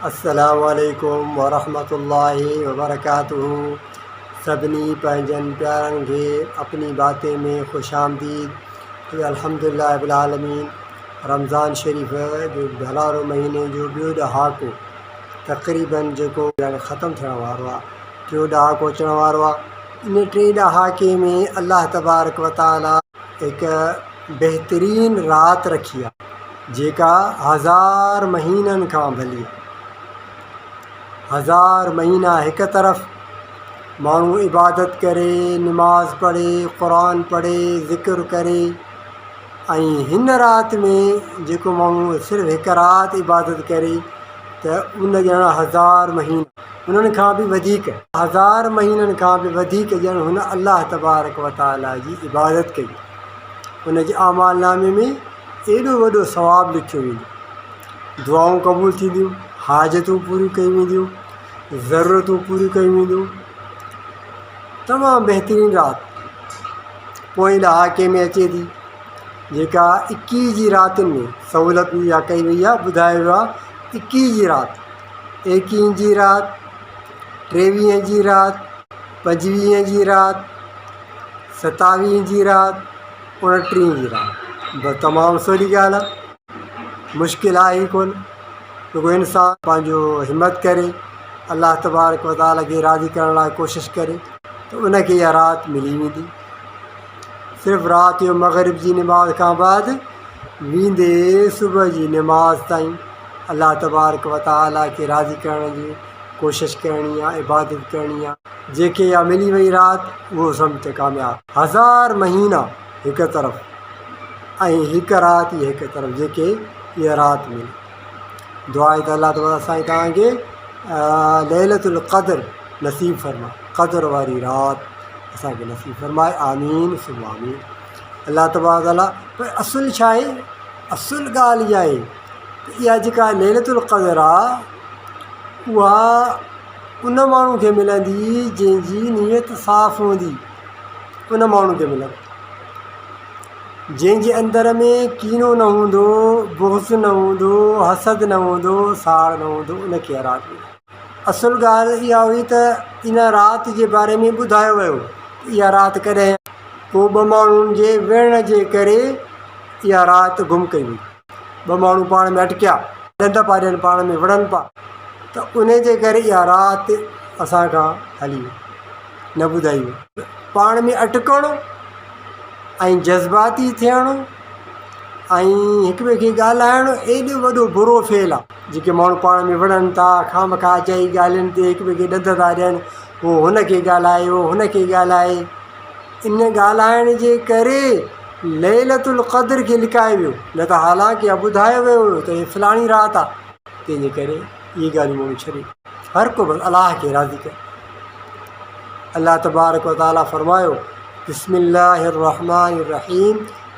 अस्सलामु अलैकुम वरहमतुल्लाहि वबरकातुहू। सभिनी पंहिंजनि प्यारनि खे अपनी बातें में ख़ुश आमदीद। तो अल्हम्दुलिल्लाह रब्बिल आलमीन रमज़ान शरीफ़ जो भलारो महीने जो ॿियो ॾहाको तक़रीबन जेको ख़तमु थियण वारो आहे, टियों ॾहाको अचण वारो आहे। इन टे ॾहाके में अल्लाह तबारक व तआला हिकु बहितरीन राति रखी आहे जेका हज़ार महीननि खां भली। हज़ार महीना एक तरफ़ मानू इबादत करे, नमाज पढ़े, कुरान पढ़े, ज़िक्र करे, हिन रात में जो मानू सिर्फ़ एक रात इबादत करे तो उन ॼण हज़ार महीना उन्हनि खां भी वधीक, हज़ार महीननि खां भी वधीक ॼण हुन अल्लाह तबारक व तआला जी इबादत कई। उन जे आमाल नामे में एॾो वॾो सवाब लिखियो वेंदो, दुआऊं क़बूल थींदियूं, हाजतूं पूरियूं कयूं वेंदियूं, ज़रूरतूं पूरियूं कयूं वेंदियूं। तमामु बहितरीन राति पोएं ॾहाके में अचे थी जेका 21 जी रातिनि में सहूलत इहा कई वई आहे, ॿुधायो वियो आहे 21 जी राति, 21 जी राति, 23 जी राति, 25 जी राति, 27 जी राति, 29 जी राति। बस तमामु सवली ॻाल्हि आहे, मुश्किल आहे ई कोन। रुगो इंसान पंहिंजो हिम्मत करे अल्लाह तबारक व तआला खे राज़ी करण लाइ कोशिशि करे तो उनखे इहा राति मिली वेंदी। सिर्फ़ु राति जो मग़रिब जी नमाज़ खां बाद वेंदे सुबुह जी नमाज़ ताईं अल्लाह तबारक व तआला खे राज़ी करण जी कोशिशि करणी आहे, इबादत करणी आहे। जंहिंखे इहा मिली वई राति उहो सम्झ कामयाब। हज़ार महीना हिकु तरफ़ ऐं हिकु राति हिकु तरफ़ जेके इहा राति मिली। दुआ आहे त अल्लाह ताला असां तव्हांखे लैलतुल क़द्र नसीब फरमाए, क़द्र वारी राति असांखे नसीब फरमाए। आमीन सुम आमीन। अल्लाह तबारक ताला पर असुल छा आहे, असुल ॻाल्हि इहा आहे त इहा जेका लैलतुल क़द्र आहे उहा उन माण्हू खे मिलंदी जंहिंजी नियत साफ़ हूंदी, उन माण्हू खे मिलंदी। जंहिंजे अंदर में कीनो न हूंदो, बुग़्ज़ न हूंदो, हसद न हूंदो, साड़ न हूंदो, उनखे राति मिलंदी। असुल ॻाल्हि इहा हुई त इन राति जे बारे में ॿुधायो वियो इहा राति कॾहिं, पोइ ॿ माण्हुनि जे विढ़ण जे करे इहा राति गुम कई वई। ॿ माण्हू पाण में अटकिया, ॾंद पिया ॾियनि, पाण में विढ़नि पिया, त उन जे करे इहा राति असांखां हली वई, न ॿुधाई वई। पाण में अटकणु ऐं जज़्बाती थियणु ऐं हिक ॿिए खे ॻाल्हाइणु एॾो वॾो बुरो फेल आहे। जेके माण्हू पाण में विढ़नि था, खामखा चई ॻाल्हियुनि ते हिक ॿिए खे ॾंद था ॾियनि, उहो हुनखे ॻाल्हाए, उहो हुनखे ॻाल्हाए, इन ॻाल्हाइण जे करे लैलतुल क़द्र खे लिकाए वियो। न त हालांकि इहा ॿुधायो वियो हुयो त हीअ फलाणी राति आहे, तंहिंजे करे इहे ॻाल्हियूं माण्हू छॾे हर को बसि अलाह खे राज़ी करे। अल्लाह तबारक व तआला फरमायो बिस्मिल्लाहिर रहमानिर रहीम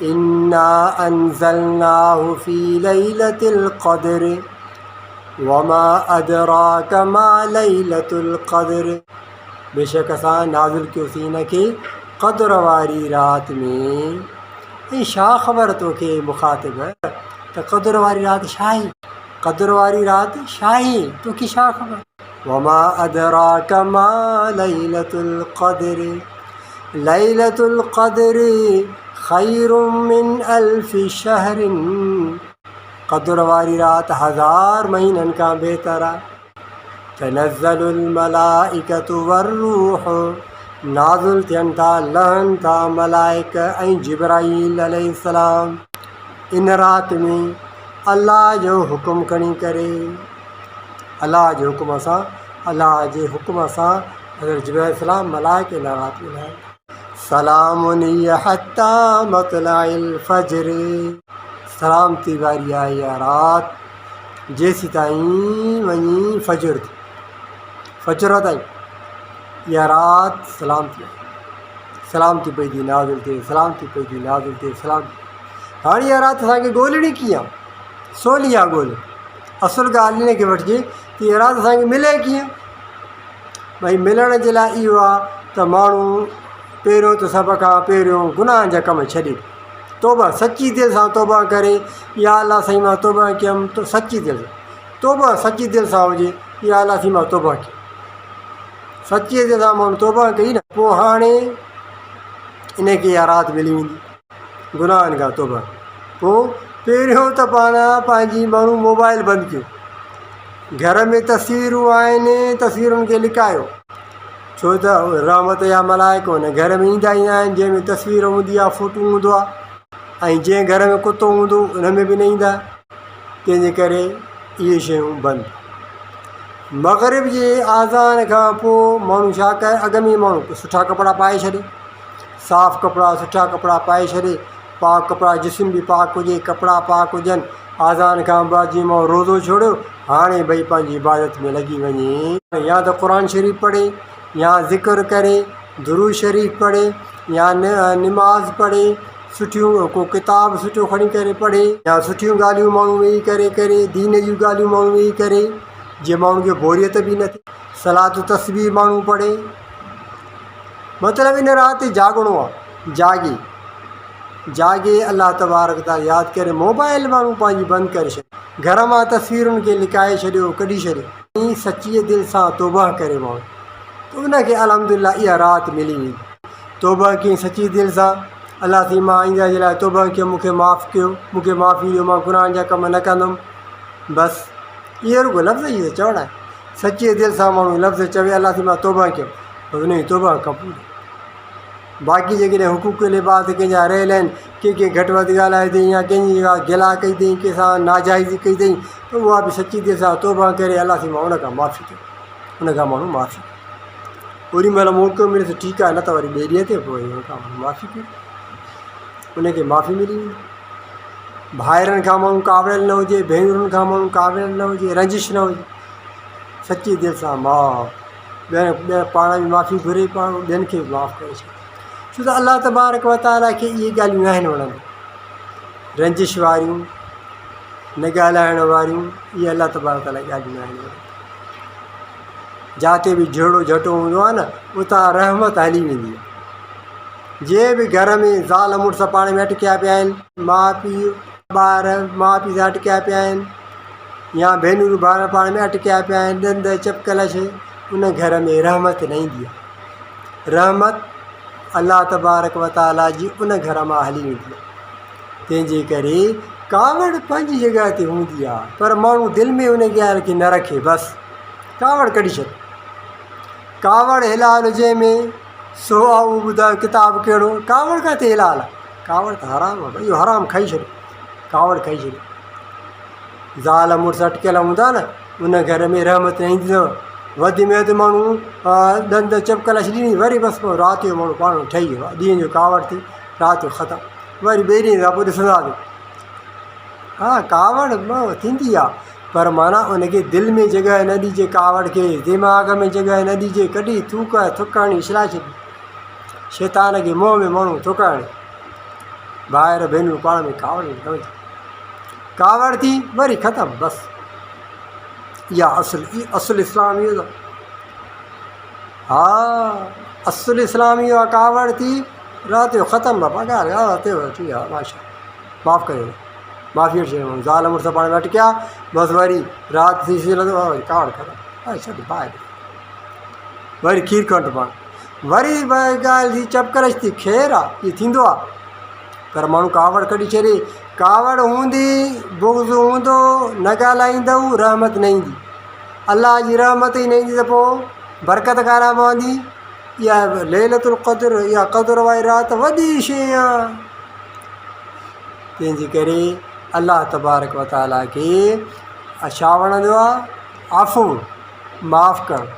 इन्ना अंज़लनाहु फी लैलतिल क़द्र वमा अदराक मा लैलतुल क़द्र। बेशक असां नाज़िल कयोसीं हिनखे क़द्र वारी राति में। ऐं छा ख़बर तोखे मुखातिब त क़द्र वारी राति छा आहे, क़द्र वारी राति छा आहे, तोखे छा ख़बर। वमा अदराक मा लैलतुल क़द्र लैलतुल क़द्र खैरुम मिन अल्फि शहरिन। क़द्र वारी राति हज़ार महीननि खां बहितर आहे। तनज़्ज़लुल मलाइकतु वर्रूह, नाज़िल थियनि था, लहनि था मलाइक ऐं जिब्राईल अलैहिस्सलाम इन राति में अल्लाह जो हुकुम खणी करे। अल्लाह जे हुकुम सां, अल्लाह जे हुकुम सां हज़रत जिब्राईल अलैहिस्सलाम मलाइक इन राति में आहिनि। सलामुन हिय हत्ता मतलइल फज्र, सलामती वारी आहे इहा राति जेसि ताईं वञी फजर थी, फजर ताईं इहा राति सलामती पई थी नाज़िल थिए, सलामती पई थी नाज़िल थिए, सलामती। हाणे इहा राति असांखे ॻोल्हणी कीअं, सवली आहे ॻोल्ह। असुल ॻाल्हि इन खे वठिजे त इहा राति असांखे मिले कीअं। भई मिलण जे लाइ इहो आहे त माण्हू पहिरियों त सभ खां पहिरियों गुनाह जा कम छॾे, तौबा सची दिलि सां तौबा करे, या अल्लाह साईं मां तौबा कयमि, तो सची दिलि सां तौबा सची दिलि सां हुजे, इहा अलाह थी मां तौबा कई, सची दिलि सां माण्हू तौबा कई न, पोइ हाणे इनखे इहा राति मिली वेंदी गुनाहनि खां तौबा। पोइ पहिरियों त पाण पंहिंजी माण्हू मोबाइल बंदि कयो, घर में तस्वीरूं आहिनि, तस्वीरुनि खे लिकायो, छो त रहमत या मलाइक हुन घर में ईंदा ई आहिनि जंहिंमें तस्वीर हूंदी आहे, फ़ोटू हूंदो आहे, ऐं जंहिं घर में कुतो हूंदो उन में बि न ईंदा, तंहिंजे करे इहे शयूं बंदि। मग़रिब जे आज़ान खां पोइ माण्हू छा करे, अॻ में माण्हू सुठा कपिड़ा पाए छॾे, साफ़ु कपिड़ा सुठा कपिड़ा पाए छॾे, पाक कपिड़ा, जिस्म बि पाक हुजे, कपिड़ा पाक हुजनि। आज़ान खां बाद जीअं माण्हू रोज़ो छोड़ियो, हाणे भई पंहिंजी इबादत में लॻी वञे, या त क़ुर शरीफ़ पढ़े, या ज़िक्र करे, दुरूद शरीफ़ पढ़े, या निमाज़ पढ़े, सुठियूं को किताब सुठो खणी करे पढ़े, या सुठियूं ॻाल्हियूं माण्हू वेही करे दीन जूं ॻाल्हियूं माण्हू वेही करे, जीअं माण्हू खे बोरियत बि न थिए। सलात तस्बीह माण्हू पढ़े, मतिलबु इन राति जाॻणो आहे, जागे अलाह तबारक ताला यादि करे। मोबाइल माण्हू पंहिंजी बंदि करे छॾे, घर मां तस्वीरुनि खे लिकाए छॾियो, कढी छॾियो, ईअं सची दिलि सां तौबा करे माण्हू, त उनखे अल्हम्दुलिल्लाह इहा राति मिली वेंदी। तौबा कीअं सची दिलि सां, अलाह थी मां आईंदा जे लाइ तौबा कयो, मूंखे माफ़ु कयो, मूंखे माफ़ी ॾियो, मां गुनाह जा कम न कंदुमि, बसि इहो रुॻो लफ़्ज़ ई त चवणा आहे। सची दिलि सां माण्हू लफ़्ज़ चवे, अलाह थी मां तौबा कयो, त उनजी तौबा क़बूल। बाक़ी जेकॾहिं हुकूक लिबास कंहिंजा रहियल आहिनि, कंहिं घटि वधि ॻाल्हाए अथई, या कंहिंजी गिला कई अथई, कंहिंसां नाजाइज़ी कई अथई, त उहा बि सची दिलि सां तौबा करे, अलाह थी मां उनखां माफ़ी कयो, उनखां माण्हू माफ़ी कयो। ओॾी महिल मौक़ो मिले त ठीकु आहे, न त वरी ॿिए ॾींहं ते पोइ उनखां माण्हू माफ़ी कयो, उनखे माफ़ी मिली वेंदी। भाइरनि खां माण्हू कावड़ियल न हुजे, भेनरुनि खां माण्हू कावड़ियल न हुजे, रंजिश न हुजे, सची दिलि सां ॿिया पाण बि माफ़ी घुरे, पाण ॿियनि खे बि माफ़ु करे छॾे, छो त अलाह तबारक व ताला खे इहे ॻाल्हियूं न आहिनि वणंदियूं, रंजिश वारियूं, न ॻाल्हाइण वारियूं, इहे अलाह तबारक ताला ॻाल्हियूं न आहिनि वणंदियूं। जिते बि झेड़ो झटो हूंदो आहे न, उतां रहमत हली वेंदी आहे। जंहिं बि घर में ज़ाल मुड़ुस पाण में अटकिया पिया आहिनि, माउ पीउ ॿार माउ पीउ सां अटकिया पिया आहिनि, या भेनरूं भाउर पाण में अटकिया पिया आहिनि, ॾंद चपकल शइ, उन घर में रहमत न ईंदी आहे। रहमत अलाह तबारक व ताला जी उन घर मां हली वेंदी आहे। तंहिंजे करे कावड़ पंहिंजी जॻह ते हूंदी आहे, पर माण्हू दिलि में उन ॻाल्हि खे न रखे, बसि कावड़ कढी छॾे। कावड़ हिलाल जंहिंमें सो आहे उहो ॿुधायो किताबु कहिड़ो, कावड़ किथे हिलाल आहे, कावड़ त हराम आहे, इहो हराम खाई छॾियो, कावड़ खाई छॾियो। ज़ाल मुड़ुस अटकियल हूंदा न, उन घर में रहमत न ईंदी अथव, वधि में वधि माण्हू ॾंद चपकल छॾींदी, वरी बसि पोइ राति जो माण्हू पाण ठही वियो आहे, ॾींहं जो कावड़ थी, राति जो ख़तमु, वरी ॿिए ॾींहं खां पोइ ॾिसंदासीं। हा कावड़ थींदी आहे, पर माना उनखे दिलि में जॻह न ॾिजे, कावड़ खे दिमाग़ में जॻह न ॾिजे, कॾहिं थूक थुकाणी छिला छॾी, शैतान खे मुंहं में माण्हू थुकाणे, भाइर भेनरूं पाण में कावड़ थी, वरी ख़तमु, बसि इहा असुल इस्लाम इहो आहे। हा असुल इस्लाम इहो आहे, कावड़ थी राति जो ख़तमु आहे, पघार ठीकु आहे, माशा माफ़ु कयो, माफ़ी वठी छॾियो, ज़ाल मुड़ुस पाण में अटकिया, बसि वरी राति थी लॻंदो आहे, वरी कावड़ ख़तमु, छॾ ॿाहिरि, वरी खीर खंड पाण, वरी ॻाल्हि थी चपकल थी, ख़ैरु आहे, इहो थींदो आहे, पर माण्हू कावड़ कढी छॾे। कावड़ हूंदी, बुग़्ज़ हूंदो, न ॻाल्हाईंदव, रहमत न ईंदी, अलाह जी रहमत ई न ईंदी, त पोइ बरकत काॾां पवंदी। इहा लैलतुल क़द्र, इहा क़द्र वारी राति वॾी शइ आहे। तंहिंजे करे अलाह तबारक व ताला खे छा वणंदो आहे, आफ़ू, माफ़ु करणु।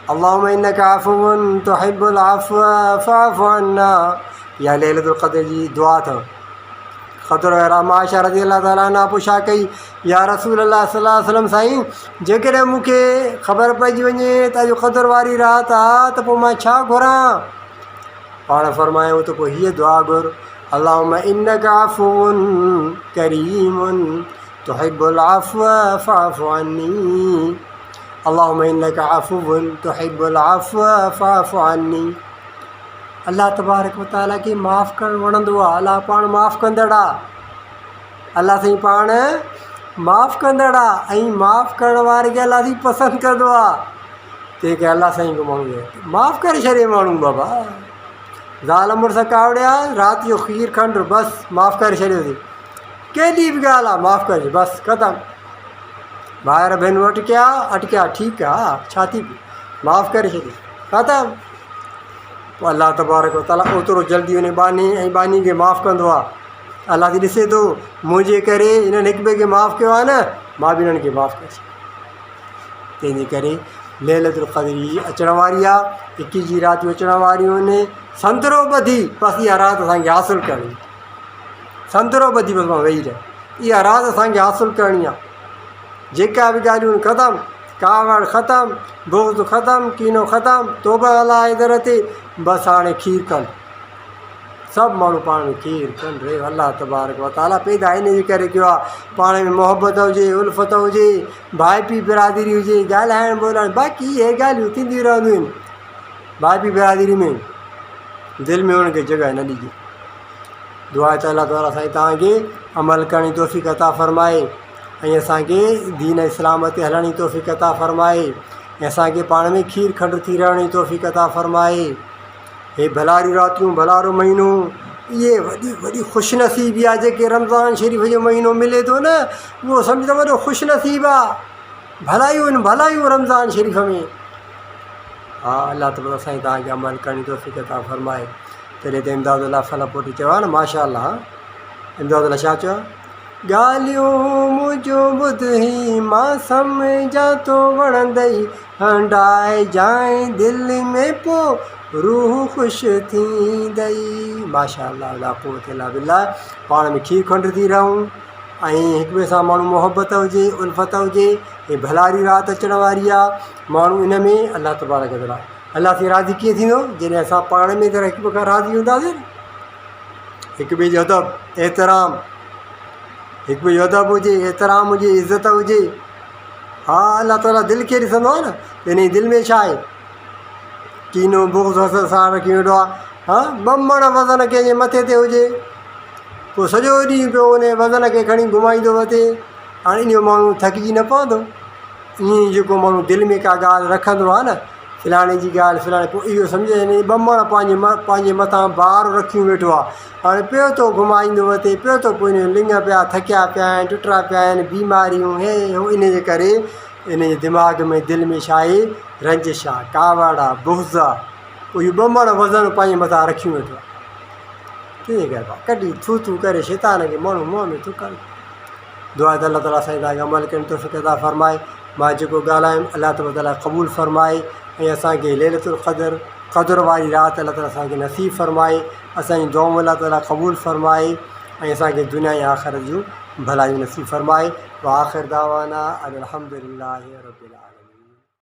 अल्लाहुम्मा इन्नका अफ़ुव्वुन तुहिब्बुल अफ़्व फ़अफ़ु अन्ना, इहा लैलतुल क़द्र जी दुआ अथव। क़द्र वारा आयशा रज़ी अल्लाह ताला अन्हा पोइ छा कई, या रसूल अल्लाह सल्लल्लाहु अलैहि वसल्लम, साईं जेकॾहिं मूंखे ख़बर पइजी वञे त अॼु क़द्र वारी राति आहे, त पोइ मां छा घुरां? पाण फरमायूं त पोइ हीअ दुआ घुर, अल्लाहुम्मा इन्नका अफ़ुव्वुन करीमुन तुहिब्बुल अफ़्व फ़अफ़ु अन्नी, अल्लाहुम्मा इन्नका अफ़ुव्वुन तुहिब्बुल अफ़्व फ़अफ़ु अन्नी। अल्लाह तबारक व ताला खे माफ़ु करणु वणंदो आहे, अलाह पाण माफ़ु कंदड़ आहे, अलाह साईं पाण माफ़ कंदड़ आहे ऐं माफ़ करण वारे खे अलाह पसंदि कंदो आहे। तंहिंखे अलाह साईं को माण्हू माफ़ करे छॾे माण्हू बाबा ज़ाल मुड़ुस कावड़िया राति जो खीर खंडु बसि माफ़ करे छॾियोसीं केॾी बि ॻाल्हि आहे माफ़ करे बसि ख़तमु। भाइर भेनरूं अटकिया ठीकु आहे छा थी माफ़ करे छॾी ख़तमु। पोइ अलाह तबारक व ताला ओतिरो जल्दी उन बानी ऐं बानी खे माफ़ कंदो आहे। अलाह ॾिसे थो मुंहिंजे करे इन्हनि हिक ॿिए खे माफ़ कयो आहे न मां बि इन्हनि खे माफ़ करे छॾियो। तंहिंजे करे लैलतुल क़द्र अचण वारी आहे 21 जी रातियूं अचण वारियूं आहिनि। संतरो ॿधी बसि इहा राति असांखे हासिलु करणी संतरो ॿधी बसि मां वेही रहे इहा राति असांखे हासिलु करणी आहे। जेका बि ॻाल्हियूं ख़तमु कावड़ ख़तमु बुग़्ज़ ख़तमु कीनो ख़तमु तौबा अलाह दर ते बसि हाणे खीर कनि सभु माण्हू पाण में खीर कनि रे अलाह तबारक व ताला पैदा इन जे करे कयो आहे पाण में मोहबत हुजे उल्फ़त हुजे भाई पीउ बिरादरी हुजे ॻाल्हाइण ॿोलाइण बाक़ी इहे ॻाल्हियूं थींदियूं रहंदियूं आहिनि। भाई पीउ बिरादरी में दिलि में हुनखे जॻह न ॾिजे। दुआ त अलाह ताला साईं तव्हांखे अमल करण जी तौफ़ीक़ अता फ़रमाए ऐं असांखे दीन इस्लाम ते हलण जी तौफ़ीक़ अता फ़रमाए ऐं असांखे पाण में खीर खंडु थी रहण जी तौफ़ीक़ अता फ़रमाए। हे भलारियूं रातियूं भलारो महीनो इहे वॾी वॾी ख़ुशनसीबी आहे जेके रमज़ान शरीफ़ जो महीनो मिले थो न उहो सम्झो वॾो ख़ुशनसीब आहे। भलायूं आहिनि भलायूं रमज़ान शरीफ़ में। हा अलाह ताला साईं तव्हांखे अमल करण जी तौफ़ीक़ अता फ़रमाए। तॾहिं त इमदादुल्लाह फलापोटी चयो आहे न माशा अल्लाह इमदादुल्लाह छा चयो ॻाल्हियूं मुंहिंजो ॿुधी मां सम्झा थो वणंदई हंडाए जाए दिलि में पोइ रूह ख़ुशि थींदई। माशा अल्लाह ला क़ुव्वत इल्ला बिल्लाह। पाण में खीर खंडु थी रहूं ऐं हिक ॿिए सां माण्हू मोहबत हुजे उल्फ़त हुजे। हे भलारी राति अचण वारी आहे माण्हू इन में अलाह तबारक व ताला अलाह खे राज़ी कीअं थींदो जॾहिं असां पाण में त हिक ॿिए खां राज़ी हूंदासीं हिक ॿिए जो अदब एतिराम हिक ॿिए जो अदब हुजे एतिराम हुजे इज़त हुजे। हा अलाह ताला दिलि खे ॾिसंदो आहे न इन दिलि में छा आहे कीनो बुग़्ज़ हसद सां रखी वेठो आहे। हा ॿमण वज़न कंहिंजे मथे ते हुजे पोइ सॼो ॾींहुं पियो उन वज़न खे खणी घुमाईंदो वठे हाणे इन जो माण्हू थकिजी न पवंदो। ईअं जेको माण्हू दिलि में का ॻाल्हि रखंदो आहे न फलाणे जी ॻाल्हि फलाणे पोइ इहो सम्झे ॿमण पंहिंजे मथां भार रखी वेठो आहे हाणे पियो थो घुमाईंदो वठे पियो थो पोइ इन लिङ पिया थकिया पिया आहिनि टुटरा पिया आहिनि बीमारियूं हे हो इन जे करे इन जे दिमाग़ में दिलि में छा आहे रंजिश आहे कावड़ आहे बुग़्ज़ आहे पोइ इहो ॿमण वज़न पंहिंजे मथां रखी वेठो आहे। कीअं करिबो आहे कॾहिं थू थू करे शैतान खे माण्हू मुंहं में थूकनि। दुआ त अलाह ताला साईं तव्हांखे अमल करण तौफ़ीक़ अता फ़रमाए। मां जेको ॻाल्हायुमि अलाह ताला क़बूलु फ़रमाए ऐं असांखे लैलतुल क़द्र वारी राति अलाह ताला असांखे नसीब फ़रमाए। असांजी दुआऊं अलाह ताला क़बूलु फ़रमाए ऐं असांखे दुनिया ऐं आख़िरत जूं भलायूं नसीब फ़रमाए। व आख़िर दावाना अनिल हम्दुलिल्लाहि रब्बिल आलमीन।